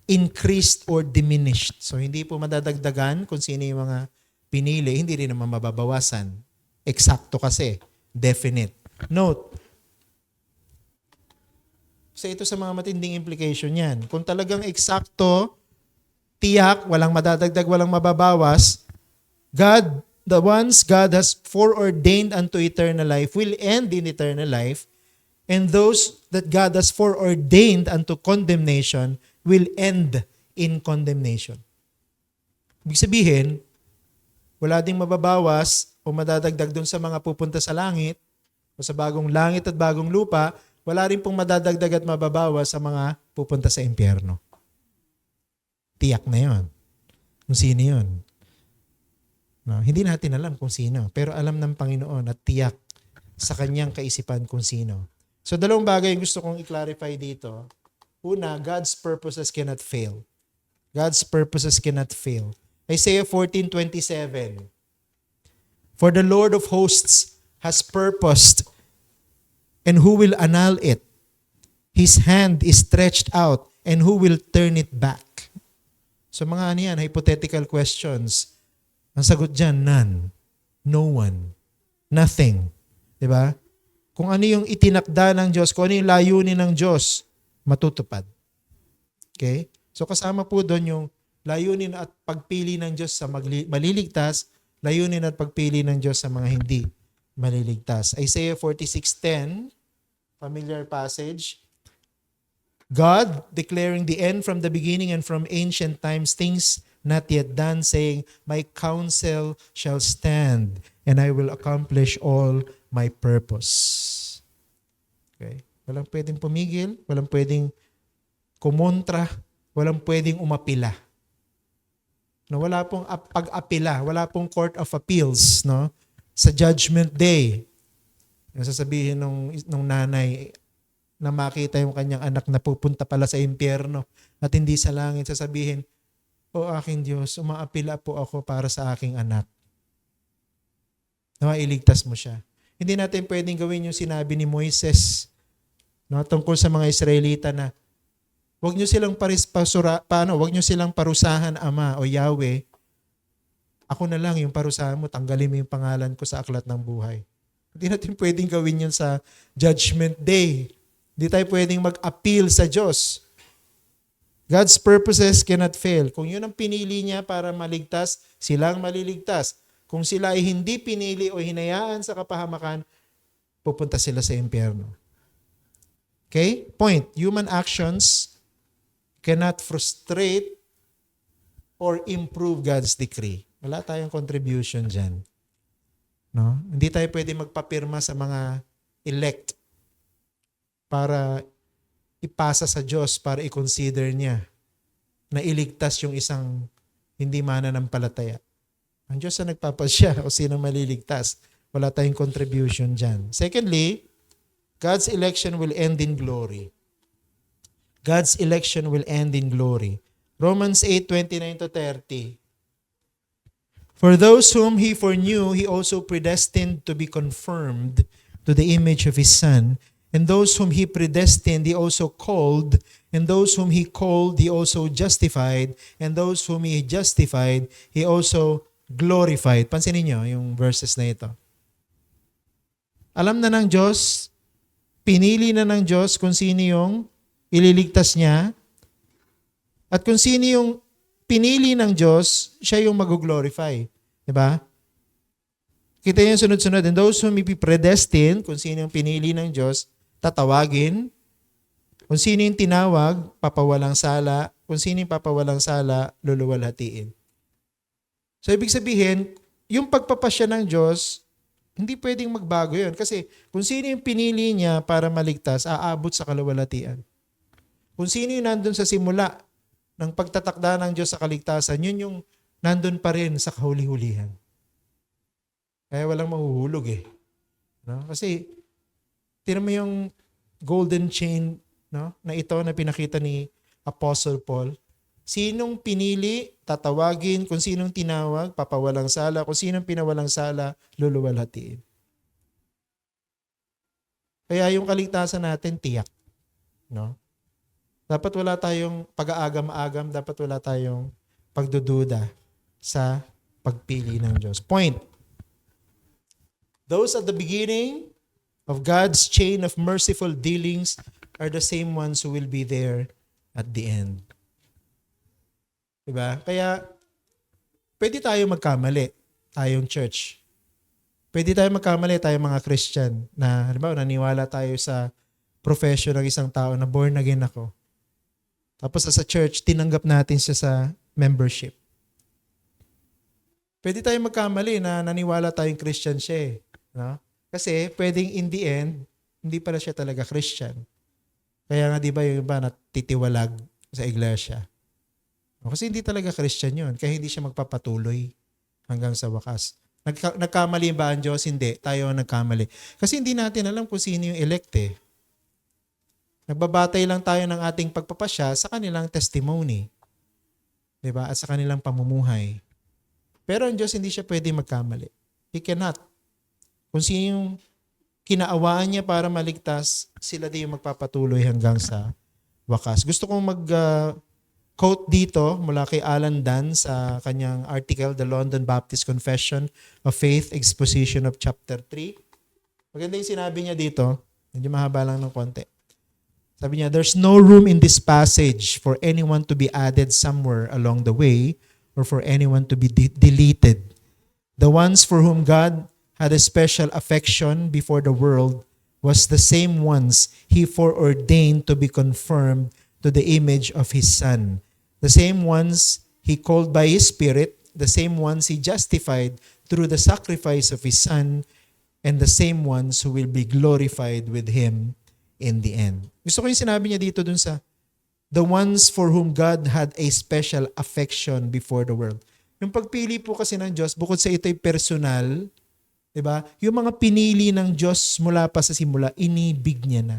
increased or diminished. So hindi po madadagdagan kung sino yung mga pinili, hindi rin naman mababawasan. Eksakto kasi, definite. Note, so ito sa mga matinding implication yan. Kung talagang eksakto, tiyak, walang madadagdag, walang mababawas, the ones God has foreordained unto eternal life will end in eternal life, and those that God has foreordained unto condemnation will end in condemnation. Ibig sabihin, wala ding mababawas o madadagdag doon sa mga pupunta sa langit o sa bagong langit at bagong lupa, wala rin pong madadagdag at mababawas sa mga pupunta sa impyerno. tiyak na yon. Kung sino yun. No? Hindi natin alam kung sino. Pero alam ng Panginoon at tiyak sa kanyang kaisipan kung sino. So dalawang bagay yung gusto kong i-clarify dito. Una, God's purposes cannot fail. God's purposes cannot fail. Isaiah 14:27. For the Lord of hosts has purposed, and who will annul it? His hand is stretched out, and who will turn it back? So mga ano yan, hypothetical questions. Ang sagot dyan, none. No one. Nothing. Diba? Kung ano yung itinakda ng Diyos, kung ano yung layunin ng Diyos, matutupad. Okay? So kasama po doon yung layunin at pagpili ng Diyos sa maliligtas, layunin at pagpili ng Diyos sa mga hindi maliligtas. Isaiah 46:10, familiar passage. God declaring the end from the beginning and from ancient times, things not yet done, saying, my counsel shall stand, and I will accomplish all my purpose. Okay? Walang pwedeng pumigil, walang pwedeng kumontra, walang pwedeng umapila. No, wala pong pag-apila, wala pong court of appeals, no? Sa judgment day. Yung sasabihin nung nanay na makita yung kanyang anak na pupunta pala sa impyerno at hindi sa langit, sasabihin, O aking Diyos, umaapila po ako para sa aking anak. Na mailigtas mo siya. Hindi natin pwedeng gawin yung sinabi ni Moises, no, tungkol sa mga Israelita na wag niyo silang wag niyo silang parusahan, Ama o Yahweh. Ako na lang yung parusahan mo, tanggalin mo yung pangalan ko sa aklat ng buhay. Hindi natin pwedeng gawin yun sa judgment day. Hindi tayo pwedeng mag-appeal sa Diyos. God's purposes cannot fail. Kung yun ang pinili niya para maligtas, silang maliligtas. Kung sila ay hindi pinili o hinayaan sa kapahamakan, pupunta sila sa impyerno. Okay? Point. Human actions cannot frustrate or improve God's decree. Wala tayong contribution dyan. No? Hindi tayo pwede magpapirma sa mga elect para ipasa sa Diyos para i-consider niya na iligtas yung isang hindi mananampalataya. Ang Diyos na nagpapasya o sino maliligtas. Wala tayong contribution dyan. Secondly, God's election will end in glory. God's election will end in glory. Romans 8:29-30. For those whom He foreknew, He also predestined to be conformed to the image of His Son. And those whom He predestined, He also called. And those whom He called, He also justified. And those whom He justified, He also glorified. Pansinin niyo yung verses na ito. Alam na ng Diyos, pinili na ng Diyos kung sino yung ililigtas niya. At kung sino yung pinili ng Diyos, siya yung mag-glorify. Diba? Kita niyo sunod-sunod. And those whom He predestined, kung sino yung pinili ng Diyos, tatawagin. Kung sino yung tinawag, papawalang sala. Kung sino yung papawalang sala, luluwalhatiin. So, ibig sabihin, yung pagpapasya ng Diyos, hindi pwedeng magbago yun. Kasi kung sino yung pinili niya para maligtas, aabot sa kaluwalhatian. Kung sino yung nandun sa simula ng pagtatakda ng Diyos sa kaligtasan, yun yung nandun pa rin sa kahuli-hulihan. Kaya walang mahuhulog eh. No? Kasi, tinan mo yung golden chain, no, na ito na pinakita ni Apostle Paul. Sinong pinili, tatawagin. Kung sinong tinawag, papawalang sala. Kung sinong pinawalang sala, luluwalhatiin. Kaya yung kaligtasan natin, tiyak. No? Dapat wala tayong pag-aagam-agam. Dapat wala tayong pagdududa sa pagpili ng Diyos. Point. Those at the beginning of God's chain of merciful dealings are the same ones who will be there at the end. Diba? Kaya, pwede tayo magkamali, tayong church. Pwede tayo magkamali, tayong mga Christian, na, halimbawa, naniwala tayo sa profession ng isang tao na born again ako. Tapos sa church, tinanggap natin siya sa membership. Pwede tayo magkamali na naniwala tayong Christian siya eh. No? Kasi pwedeng in the end, hindi pala siya talaga Christian. Kaya nga di ba yung iba natitiwalag sa iglesia. Kasi hindi talaga Christian yun. Kaya hindi siya magpapatuloy hanggang sa wakas. Nagkamali ba ang Diyos? Hindi. Tayo ang nagkamali. Kasi hindi natin alam kung sino yung elect eh. Nagbabatay lang tayo ng ating pagpapasya sa kanilang testimony. Diba? At sa kanilang pamumuhay. Pero ang Diyos hindi siya pwede magkamali. He cannot. Kung sino yung kinaawaan niya para maligtas, sila din yung magpapatuloy hanggang sa wakas. Gusto kong quote dito mula kay Alan Dunn sa kanyang article, The London Baptist Confession of Faith, Exposition of Chapter 3. Maganda yung sinabi niya dito. Medyo mahaba lang ng konti. Sabi niya, there's no room in this passage for anyone to be added somewhere along the way or for anyone to be deleted. The ones for whom God had a special affection before the world was the same ones He foreordained to be conformed to the image of His Son. The same ones He called by His Spirit, the same ones He justified through the sacrifice of His Son, and the same ones who will be glorified with Him in the end. Gusto ko yung sinabi niya dito dun sa the ones for whom God had a special affection before the world. Yung pagpili po kasi ng Diyos, bukod sa ito'y personal, diba? Yung mga pinili ng Diyos mula pa sa simula, inibig niya na.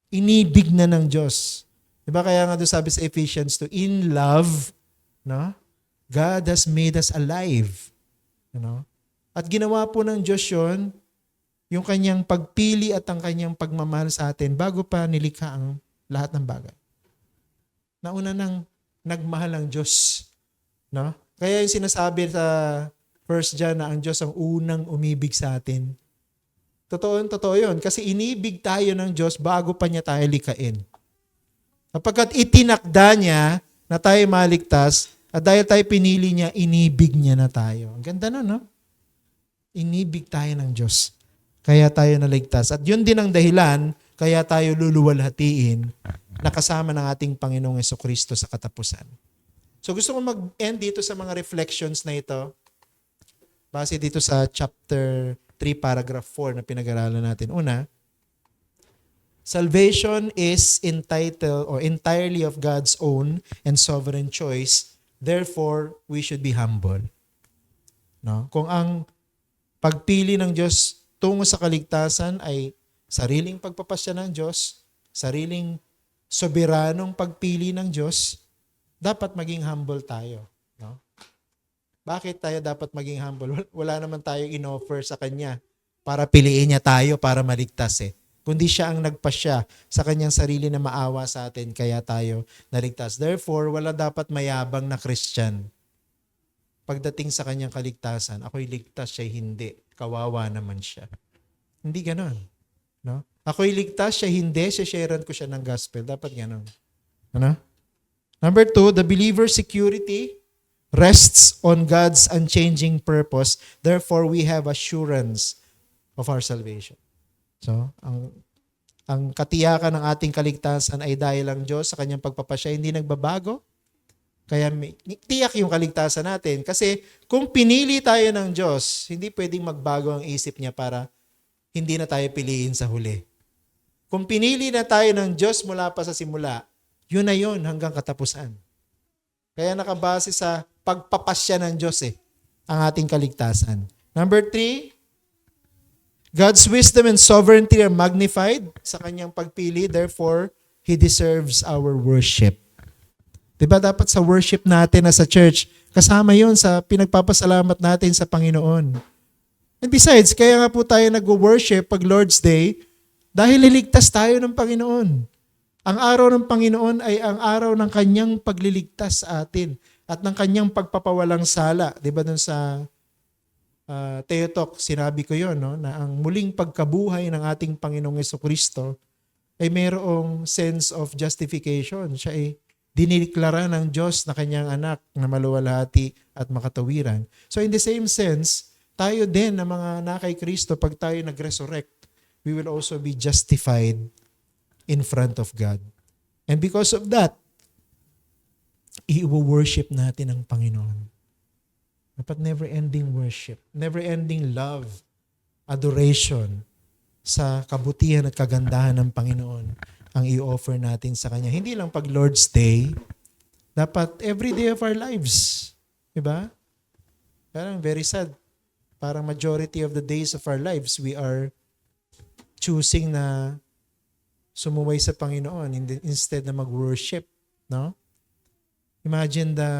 Inibig na ng Diyos. Diba kaya nga doon sabi sa Ephesians 2, in love, no? God has made us alive. You know? At ginawa po ng Diyos yun, yung kanyang pagpili at ang kanyang pagmamahal sa atin bago pa nilikha ang lahat ng bagay. Nauna nang nagmahal ang Diyos. No? Kaya yung sinasabi sa 1 John na ang Diyos ang unang umibig sa atin. Totoo yun. Kasi inibig tayo ng Diyos bago pa niya tayo likain. Kapagkat itinakda niya na tayo maligtas, at dahil tayo pinili niya, inibig niya na tayo. Ang ganda nun, no? Inibig tayo ng Diyos. Kaya tayo naligtas. At yun din ang dahilan, kaya tayo luluwalhatiin na kasama ng ating Panginoong Jesucristo sa katapusan. So gusto ko mag-end dito sa mga reflections na ito. Base dito sa chapter 3, paragraph 4 na pinag-aralan natin. Una, salvation is entitled or entirely of God's own and sovereign choice. Therefore, we should be humble. No? Kung ang pagpili ng Diyos tungo sa kaligtasan ay sariling pagpapasya ng Diyos, sariling soberanong pagpili ng Diyos, dapat maging humble tayo. No? Bakit tayo dapat maging humble? Wala naman tayong in-offer sa Kanya para piliin niya tayo para maligtas eh. Kundi siya ang nagpasya sa kanyang sarili na maawa sa atin, kaya tayo naligtas. Therefore, wala dapat mayabang na Christian. Pagdating sa kanyang kaligtasan, ako'y ligtas, siya hindi. Kawawa naman siya. Hindi ganon. No? Ako'y ligtas, siya hindi. Sharean ko siya ng gospel. Dapat ganon. Ano? Number 2, the believer's security rests on God's unchanging purpose. Therefore, we have assurance of our salvation. So, ang katiyakan ng ating kaligtasan ay dahil ang Diyos sa kanyang pagpapasya hindi nagbabago. Kaya tiyak yung kaligtasan natin. Kasi kung pinili tayo ng Diyos, hindi pwedeng magbago ang isip niya para hindi na tayo piliin sa huli. Kung pinili na tayo ng Diyos mula pa sa simula, yun na yun hanggang katapusan. Kaya nakabase sa pagpapasya ng Diyos ang ating kaligtasan. Number 3, God's wisdom and sovereignty are magnified sa kanyang pagpili. Therefore, He deserves our worship. Diba dapat sa worship natin na sa church, kasama yon sa pinagpapasalamat natin sa Panginoon. And besides, kaya nga po tayo nag-worship pag Lord's Day, dahil liligtas tayo ng Panginoon. Ang araw ng Panginoon ay ang araw ng kanyang pagliligtas sa atin at ng kanyang pagpapawalang sala. Diba dun sa Theotalk, sinabi ko yon, no? Na ang muling pagkabuhay ng ating Panginoong Jesucristo ay mayroong sense of justification. Siya ay diniklara ng Diyos na kanyang anak na maluwalhati at makatawiran. So in the same sense, tayo din na mga nakay Kristo, pag tayo nag-resurrect, we will also be justified in front of God. And because of that, i-worship natin ang Panginoon. Dapat never-ending worship, never-ending love, adoration sa kabutihan at kagandahan ng Panginoon ang i-offer natin sa Kanya. Hindi lang pag Lord's Day, Dapat every day of our lives. Diba? Parang very sad. Parang majority of the days of our lives, we are choosing na sumuway sa Panginoon instead na mag-worship. No? Imagine the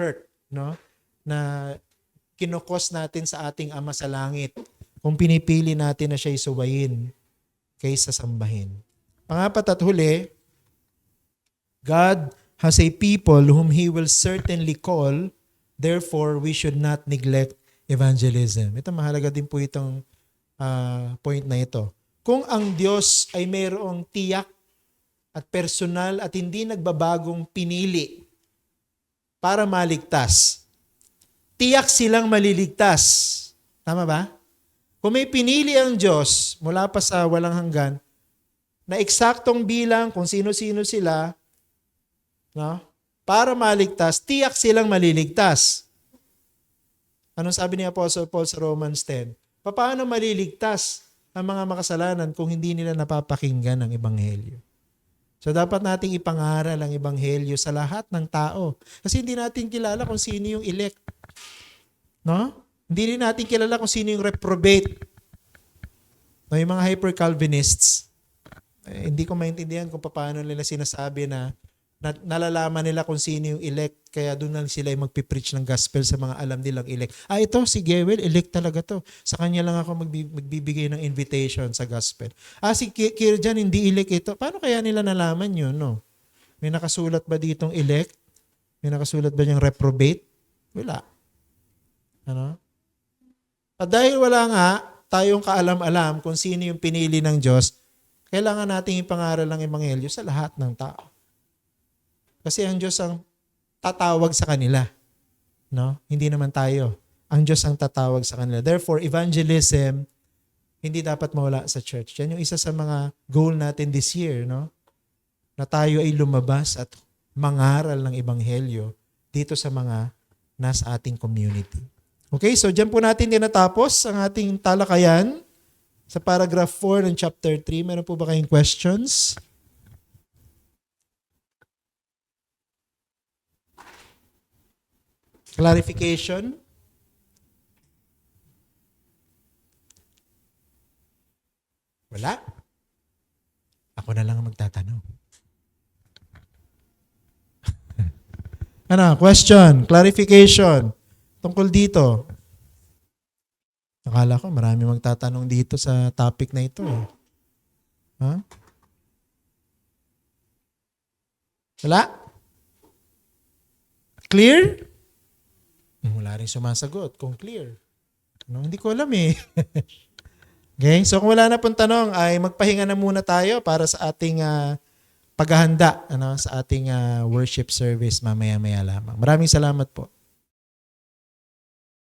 hurt, no? Na kinukos natin sa ating Ama sa Langit kung pinipili natin na siya'y suwayin kaysa sambahin. Pangapat at huli, God has a people whom He will certainly call, therefore we should not neglect evangelism. Ito mahalaga din po itong point na ito. Kung ang Diyos ay mayroong tiyak at personal at hindi nagbabagong pinili para maligtas, tiyak silang maliligtas. Tama ba? Kung may pinili ang Diyos mula pa sa walang hanggan, na eksaktong bilang kung sino-sino sila, no? Para maligtas, tiyak silang maliligtas. Anong sabi ni Apostle Paul sa Romans 10? Paano maliligtas ang mga makasalanan kung hindi nila napapakinggan ang Ebanghelyo? So dapat nating ipangaral ang Ebanghelyo sa lahat ng tao. Kasi hindi natin kilala kung sino yung elect. No? Hindi rin natin kilala kung sino yung reprobate. No, yung mga hyper-Calvinists, hindi ko maintindihan kung paano nila sinasabi na nalalaman nila kung sino yung elect, kaya doon lang sila yung magpipreach ng gospel sa mga alam nilang elect. Ito, si Gewel, elect talaga to. Sa kanya lang ako magbibigay ng invitation sa gospel. Si Kirjan, hindi elect ito. Paano kaya nila nalaman yun, no? May nakasulat ba ditong elect? May nakasulat ba niyang reprobate? Wala. Ano? At dahil wala nga tayong kaalam-alam kung sino yung pinili ng Diyos, kailangan nating ipangaral ang Ebanghelyo sa lahat ng tao. Kasi ang Diyos ang tatawag sa kanila. No? Hindi naman tayo. Ang Diyos ang tatawag sa kanila. Therefore, evangelism, hindi dapat mawala sa church. Yan yung isa sa mga goal natin this year. No? Na tayo ay lumabas at mangaral ng Ebanghelyo dito sa mga nasa ating community. Okay, so dyan po natin tinatapos ang ating talakayan sa paragraph 4 ng chapter 3. Meron po ba kayong questions? Clarification? Wala? Ako na lang ang magtatanong. Ano? Question? Clarification? Tungkol dito? Akala ko marami magtatanong dito sa topic na ito. Ha? Wala? Clear? Wala rin sumasagot kung clear. No, hindi ko alam eh. Okay? So kung wala na pong tanong, ay magpahinga na muna tayo para sa ating paghahanda sa ating worship service mamaya-maya lamang. Maraming salamat po.